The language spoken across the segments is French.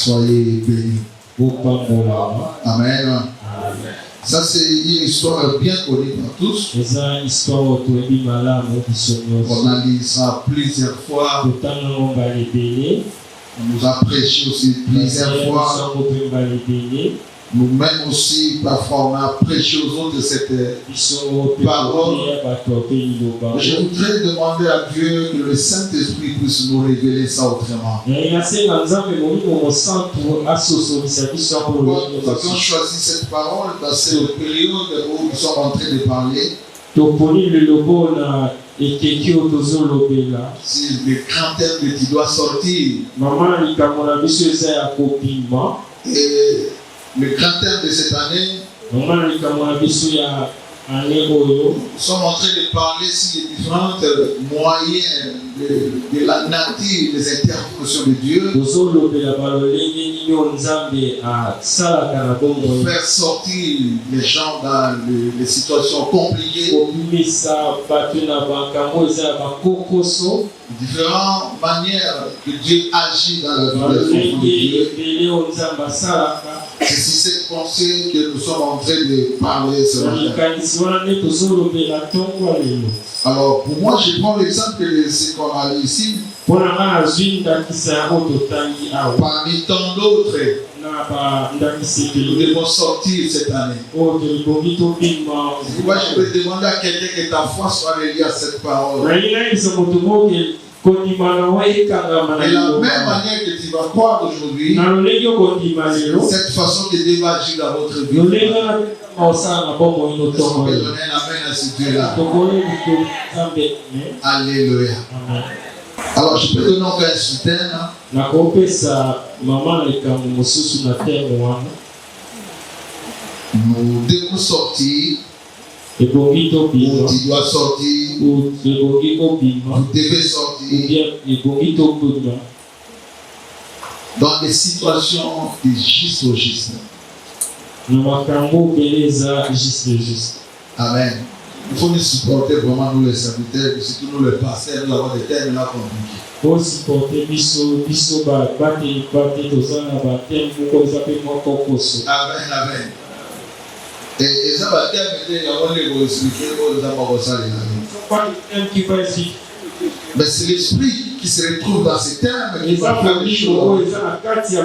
Soyez bénis. Amen. Ça, c'est une histoire bien connue par tous. On a lu ça plusieurs fois. On nous a prêché aussi plusieurs fois. Nous-mêmes aussi, parfois, on a prêché aux autres cette parole. Je voudrais demander à Dieu que le Saint-Esprit puisse nous révéler ça autrement. Pourquoi nous avons choisi cette parole dans cette période où nous sommes en train de parler? Si le grand thème qui doit sortir. Et le grand thème de cette année, nous sommes en train de parler sur les différents moyens de la nature des interventions de Dieu pour faire sortir les gens dans les situations compliquées. Différentes manières que Dieu agit dans la vie de Dieu. C'est sur cette pensée que nous sommes en train de parler ce matin. Alors, pour moi, je prends l'exemple de ce qu'on a ici. Parmi tant d'autres, nous devons sortir cette année. Moi, je peux demander à quelqu'un que ta foi soit reliée à cette parole. Et la même manière que tu vas croire aujourd'hui, cette façon que Dieu va agir dans votre vie. Est-ce qu'on peut donner un amen à ce Dieu-là? Alléluia. Alors, je peux donner encore un soutien. Nous devons sortir. Tu dois sortir. Vous devez sortir. Dans des situations de juste au juste. Amen. Il faut nous supporter vraiment, nous les serviteurs, surtout nous les pasteurs, nous avons des thèmes là compliqués. Amen, amen. Et ça va terminer, on va expliquer, mais c'est l'esprit qui se retrouve dans ces termes qui va faire les choses. C'est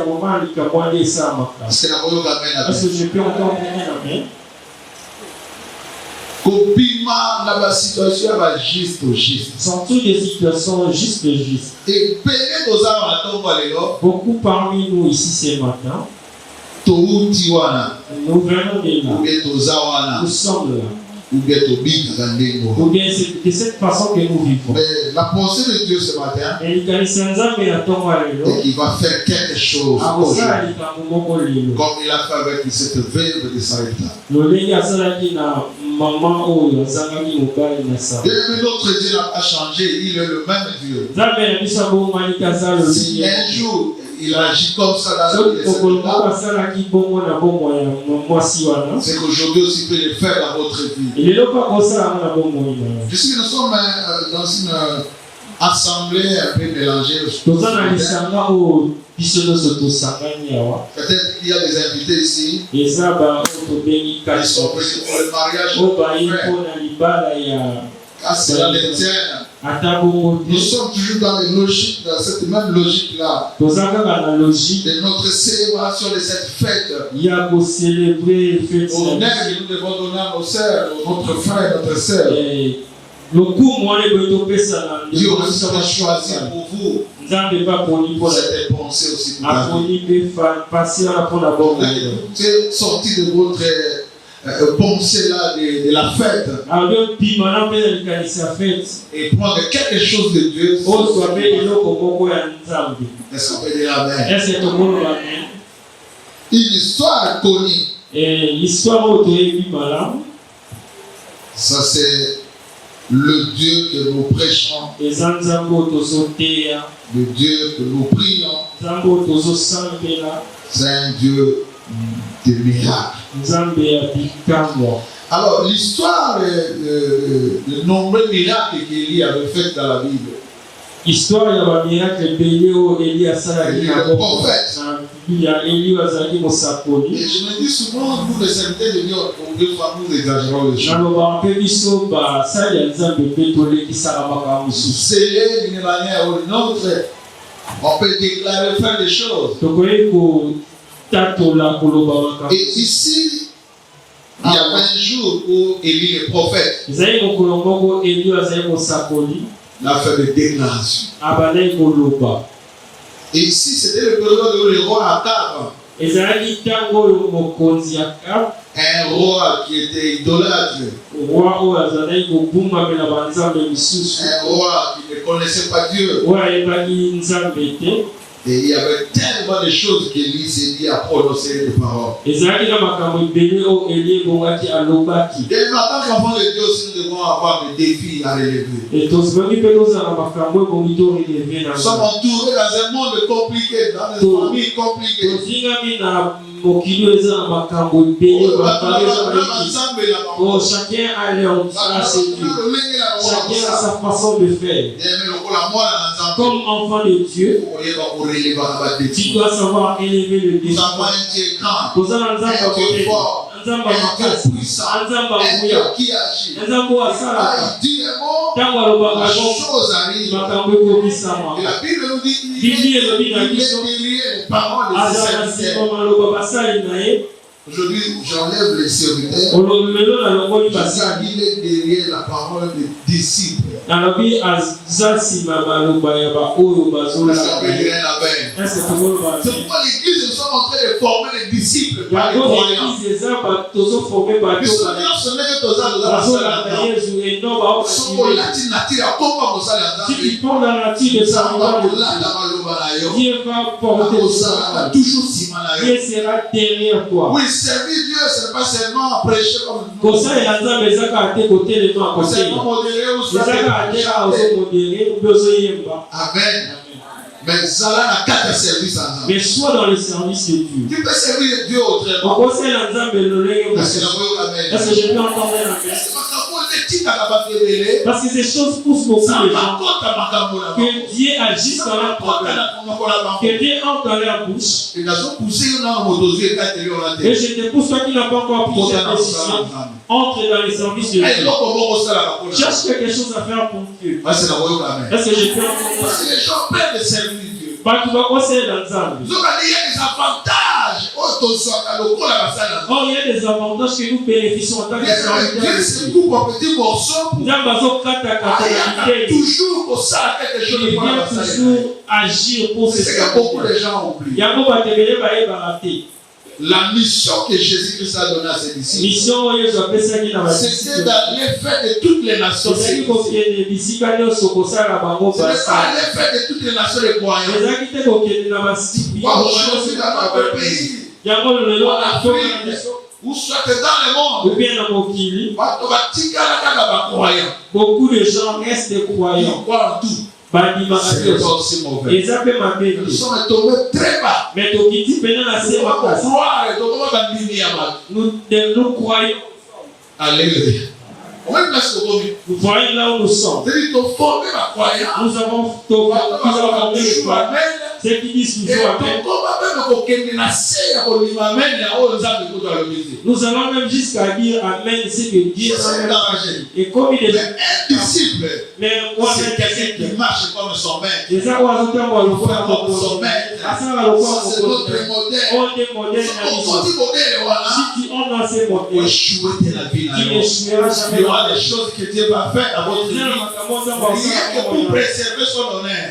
la voix d'amen. Je peux entendre amen. Copima dans la situation va juste au juste. Sont toutes des situations juste. Et beaucoup parmi nous ici ce matin, nous venons de là. Nous sommes là. Ou bien c'est de cette façon que nous vivons. Mais la pensée de Dieu ce matin, il va faire quelque chose comme il a fait avec cette veuve de Sarepta. Notre Dieu n'a pas changé, il est le même Dieu. Si un jour il agit comme ça dans la vie de c'est qu'aujourd'hui aussi il peut le faire dans votre vie. Puisque nous sommes dans une assemblée un peu mélangée. Peut-être qu'il y a des invités ici. Ils sont venus pour le mariage. C'est la lettre. Nous sommes toujours dans les logiques, dans cette même logique-là. De notre célébration de cette fête. Honneur que nous devons donner à nos sœurs, notre frère, notre sœur. Dieu aussi a choisi pour vous. Cette pensée aussi pour vous. Vous êtes sorti de votre pensée là de la fête et prendre quelque chose de Dieu. Est-ce qu'on peut dire amen? Une histoire connue. Ça c'est le Dieu que nous prêchons, le Dieu que nous prions. C'est un Dieu de miracles. Alors, l'histoire de nombreux miracles qu'Élie avait fait dans la Bible. Histoire ya ba miracle payé au Élie a salaki na prophète. Il y a Élie azali mosakoli. Et je me dis souvent, nous les serviteurs de Dieu, des fois nous exagérons les choses. C'est d'une manière ou d'une autre, on peut déclarer, faire des choses. Et ici, il y avait un jour où Élie le prophète a fait des déclarations. Et ici, c'était le période où le roi Akab, un roi qui était idolâtre, un roi qui ne connaissait pas Dieu. Et il y avait tellement de choses qu'Élie s'est dit à prononcer des paroles. Dès le matin, qu'enfant de Dieu aussi, nous devons avoir des défis à relever. Nous sommes entourés dans un monde compliqué, dans des familles compliquées. Chacun a leur chacun a sa façon de faire. Comme enfant de Dieu, tu dois savoir élever le défi. Nous avons un Dieu fort, un Dieu puissant, un Dieu qui agit. Il dit un mot, la chose arrive. Et la Bible nous dit qu'il est derrière les paroles de ses serviteurs. Aujourd'hui, j'enlève les serviteurs. Il est derrière la parole des disciples. C'est pourquoi l'église, nous sommes en train de former les disciples. Dieu sera derrière toi. Oui, servir Dieu, ce n'est pas seulement prêcher comme nous. C'est seulement modérer ou Amen. Mais ça a quatre services ensemble. Mais soit dans le service de Dieu. Tu peux servir Dieu autrement. Est-ce que je peux entendre parce que ces choses poussent beaucoup de gens. Que Dieu agisse dans leur problème. Que Dieu entre dans leur bouche. Et je te pousse toi qui n'as pas encore pris cette décision. Entre dans les services de Dieu. Cherche quelque chose à faire pour Dieu. Est-ce que je peux entendre? Parce que les gens perdent le service de Dieu. Il y a des avantages. Oh, il y a des avantages que nous bénéficions en tant que serviteurs. Il vient toujours agir pour ce serviteur. La mission que Jésus-Christ a donnée à ses disciples, c'était d'aller faire de toutes les nations. C'était d'aller faire de toutes les nations les croyants. Aujourd'hui, dans notre pays, en Afrique, ou soit dans le monde, beaucoup de gens restent croyants. C'est aussi mauvais. Nous sommes tombés très bas. Mais nous croyons. Alléluia. Vous voyez là où nous sommes. Nous avons formé le croyant. Ceux qui disent toujours Amen. Nous allons même jusqu'à dire Amen, c'est que Dieu a. Et comme il est un disciple, c'est quelqu'un qui marche comme son maître. Son maître. C'est notre modèle. Si tu entres dans ces modèles, tu échoueras jamais. Il y aura des choses que Dieu va faire à votre vie. Rien que pour préserver son honneur.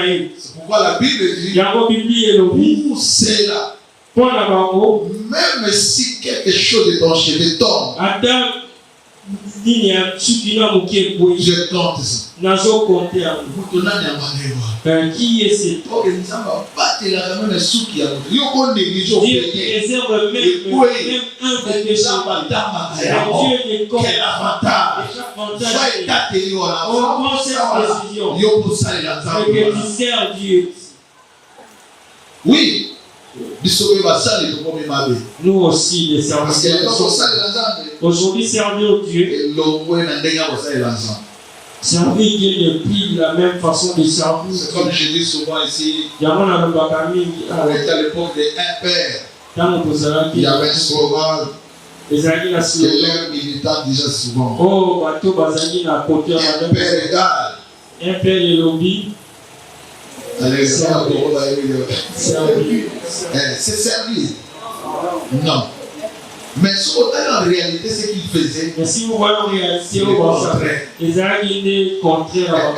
C'est pourquoi la Bible dit pour cela, même si quelque chose de ton cheveu tombe, je compte ça. Qui est cet homme? Dieu préserve même un des péchés. Dieu est comme quel avantage. On prend cette décision et que tu sers Dieu. Oui. Nous aussi, les serviteurs. Aujourd'hui, servir Dieu, Servir Dieu depuis la même façon de servir. C'est comme je dis souvent ici, on était à l'époque des impairs. Il y avait un slogan que l'air militant disait souvent. Impère égal. Impère et lobby. C'est servir. Non. Mais en réalité, ce qu'il faisait, mais si vous voyez en réalité, les araignées contraires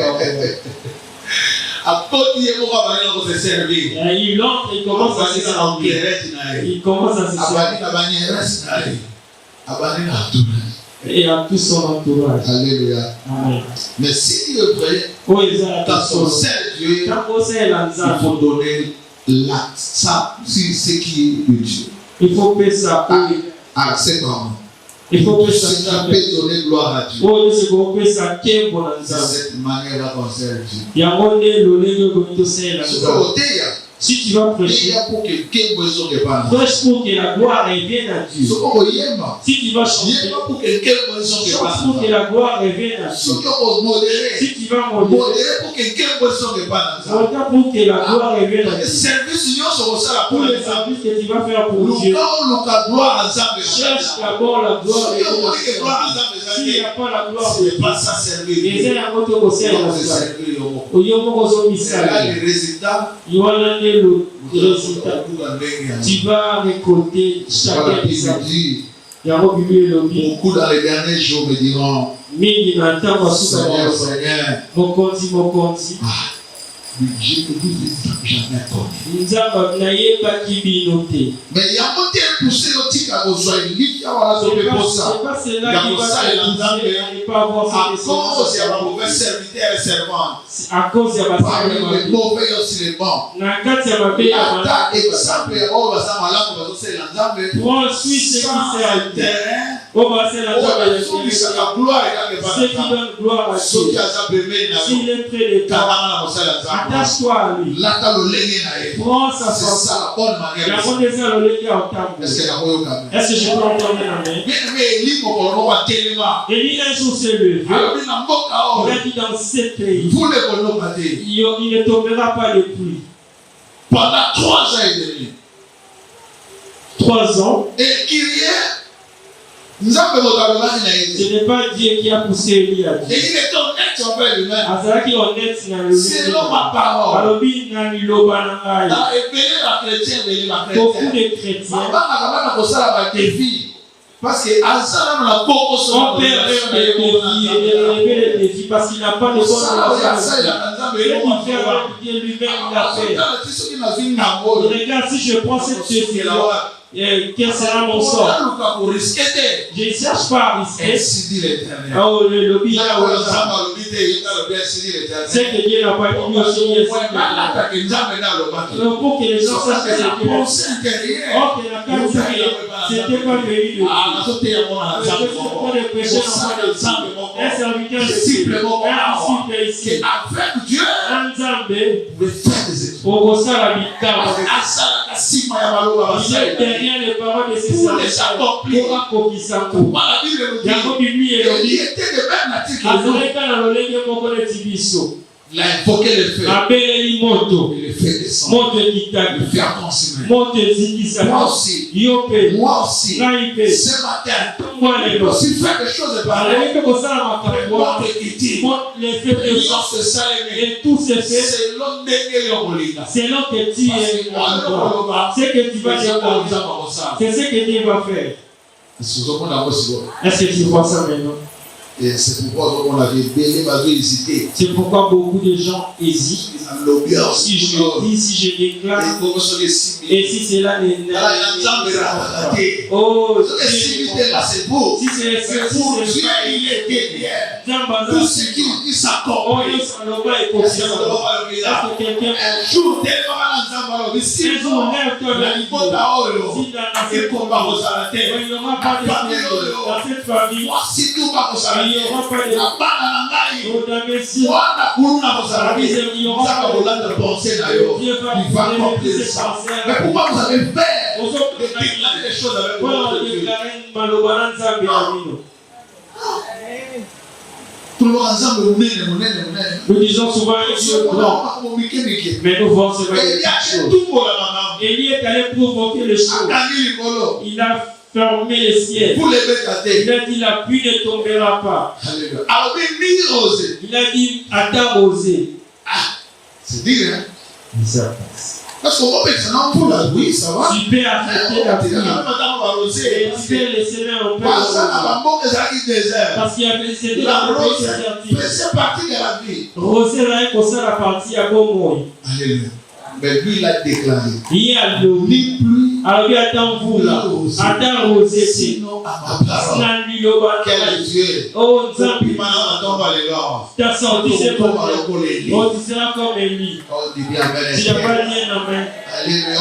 il entre, il commence à se servir. Il commence à se servir. Et à tout son entourage. Alléluia. Amen. Mais si Dieu veut, dans son Dieu, il faut donner l'acte. Ça, c'est ce qui est de Dieu. Il faut payer ça. C'est vraiment. Il faut payer ça. Ça peut donner gloire à Dieu. C'est cette manière-là qu'on sert Dieu. Si tu vas prêcher, prêche pour que la gloire revienne à Dieu. Si tu vas chanter, chante pour que la gloire revienne à Dieu. Si tu vas modérer, pour que la gloire revienne à Dieu. Pour les services que tu vas faire pour Dieu, cherche d'abord la gloire de Dieu. S'il n'y a pas la gloire de Dieu, les résultats, le résultat, tu vas récolter chacun de ça. Beaucoup dans les derniers jours me diront, Seigneur, Seigneur, mon conti, j'ai jamais connu. Mais il y a un tel poussé au tic à vos soins. Il y a pas cela qui va à cause il y a un mauvais serviteur et servante. À cause il y a les mauvais aussi les bons. Exemple, on va s'en aller pour prends celui qui sert à Dieu. On va se la ceux qui donnent gloire à Dieu. S'il est près de toi, attache-toi à lui. Prends sa façon. La bonne des est-ce que je peux entendre la main? Élie un jour s'est levé. Il a dit dans ce pays, il ne tombera pas de pluie. Pendant 3 ans et demi. 3 ans. Et ce n'est pas Dieu qui a poussé Élie à Dieu. Et il est honnête envers lui-même. Selon ma parole. Beaucoup de chrétiens. Parce que on perd les défis parce qu'il n'a pas de bonne regarde, si je prends cette décision, quel sera mon sort? Je ne cherche pas à risquer. Oh, le lobby là où c'est que Dieu n'a pas dit aussi. Pour que les gens sachent que c'était la carte c'était pas venu de Dieu. Un serviteur de Dieu, un disciple ici, avec Dieu, au la il est derrière les paroles de ses serviteurs pour accomplir ça. Il était de même nature. Il a invoqué le feu. Le feu descend. Le feu a consumé. Moi aussi. Ce matin, il faut aussi faire des choses de pareilles. Et tout se fait selon que tu es. C'est que tu vas dire. C'est ce que Dieu va faire. Est-ce que tu vois ça maintenant? Et c'est pourquoi on avait hésité. C'est pourquoi beaucoup de gens hésitent. Si je dis, si je déclare, et si cela n'est pas. Oh, si c'est beau. Si c'est pour Dieu, il est derrière. Tout ce qui dit s'accomplit. Est-ce que quelqu'un un jour, si il n'y aura pas de dans cette famille, il n'y aura pas de mais pourquoi vous avez peur de déclarer les choses avec votre Dieu? Nous disons souvent un Dieu grand, mais nous voyons ce Élie est allé provoquer les choses. Il a fermé les ciels. Il a dit la pluie ne tombera pas. Il a dit à t'arroser. C'est dire, hein? Ça passe. Parce qu'on va maintenant pour la pluie, ça va. Tu peux arrêter la pluie. Et tu peux laisser un peu. Parce qu'il y a des la rose fait partie de la vie. Rosé là est comme ça la partie à bon moyen. Alléluia. Mais lui il a déclaré. Il y a l'eau. Ni pluie. Alors lui attend vous là. Attend rosé. Sinon à ma parole. Quel Dieu. Oh Nzambi. T'as sorti c'est comme Élie. Oh tu seras comme Élie. Tu n'as pas dit un amen. Alléluia.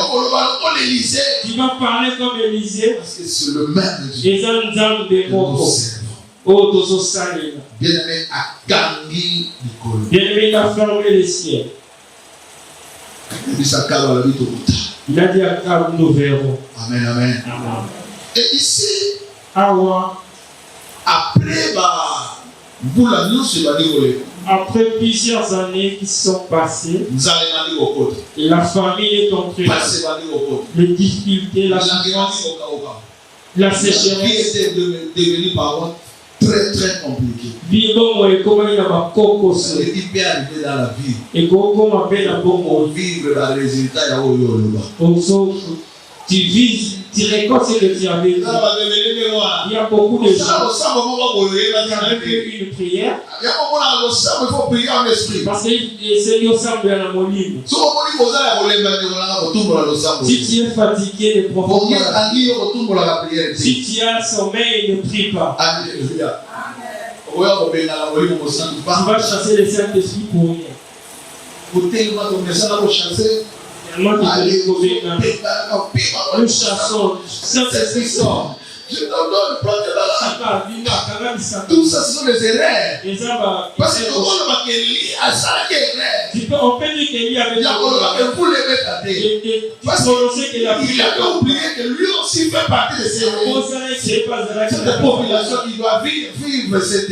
Tu vas parler comme Élisée. Parce que c'est le même Dieu. Et ça Nzambi moko. Oh tozo salina. Bien-aimé a gagné Nicole. Bien-aimé il a fermé les ciels. Il a dit à Car nous verrons. Amen, amen. Amen. Et ici, après plusieurs années qui sont passées, la famille est entrée. Les difficultés, la sécheresse est devenue parole très très compliqué. Il peut arriver dans la vie. Et comment vivre le résultat tu vises, tu récoltes ce que tu avais dit. Il y a beaucoup de gens qui avaient fait une prière. Parce que le Seigneur semble à la moline. Si tu es fatigué de profondeur, si tu as sommeil, ne prie pas. Alléluia. Tu vas chasser le Saint-Esprit pour rien. Nous chassons, Saint-Esprit sort. Je te donne tout ça, ce sont des erreurs. Parce que on peut dire qu'il avait il avait oublié que lui aussi fait partie de cette population qui doit vivre cette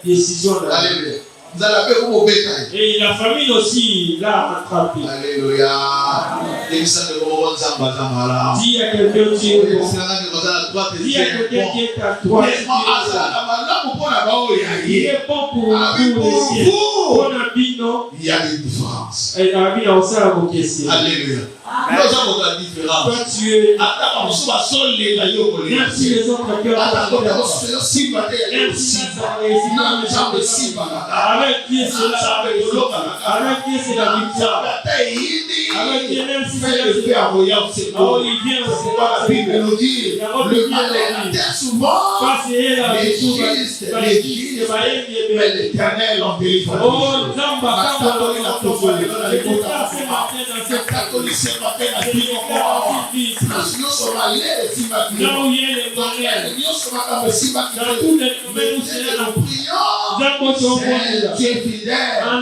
décision. Alléluia. Et la famille aussi l'a attrapé. Alléluia. Dis à quelqu'un qui est bon. Dis à quelqu'un qui est à toi. Il est bon pour vous. Il y a des différences. Alléluia. Nous avons la différence. Toi tu es. Même si les autres cœurs avec qui est cela, avec qui c'est la victoire, avec qui même si c'est le faire, il vient aussi. Le mal est souvent mais l'Éternel en délivre. Oh, Dieu fidèle,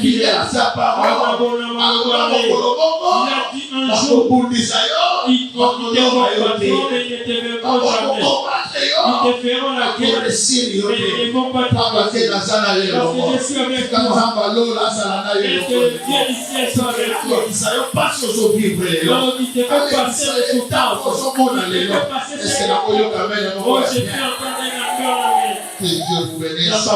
fidèle à sa parole. Il a dit un jour, il te feront la guerre, mais ils ne vont pas t'avancer parce que je suis avec toi. Et que Dieu ici est avec toi. Donc il te fait passer le souffrance. Il te fait passer ce que oh, je peux entendre un cœur. Que Dieu vous bénisse.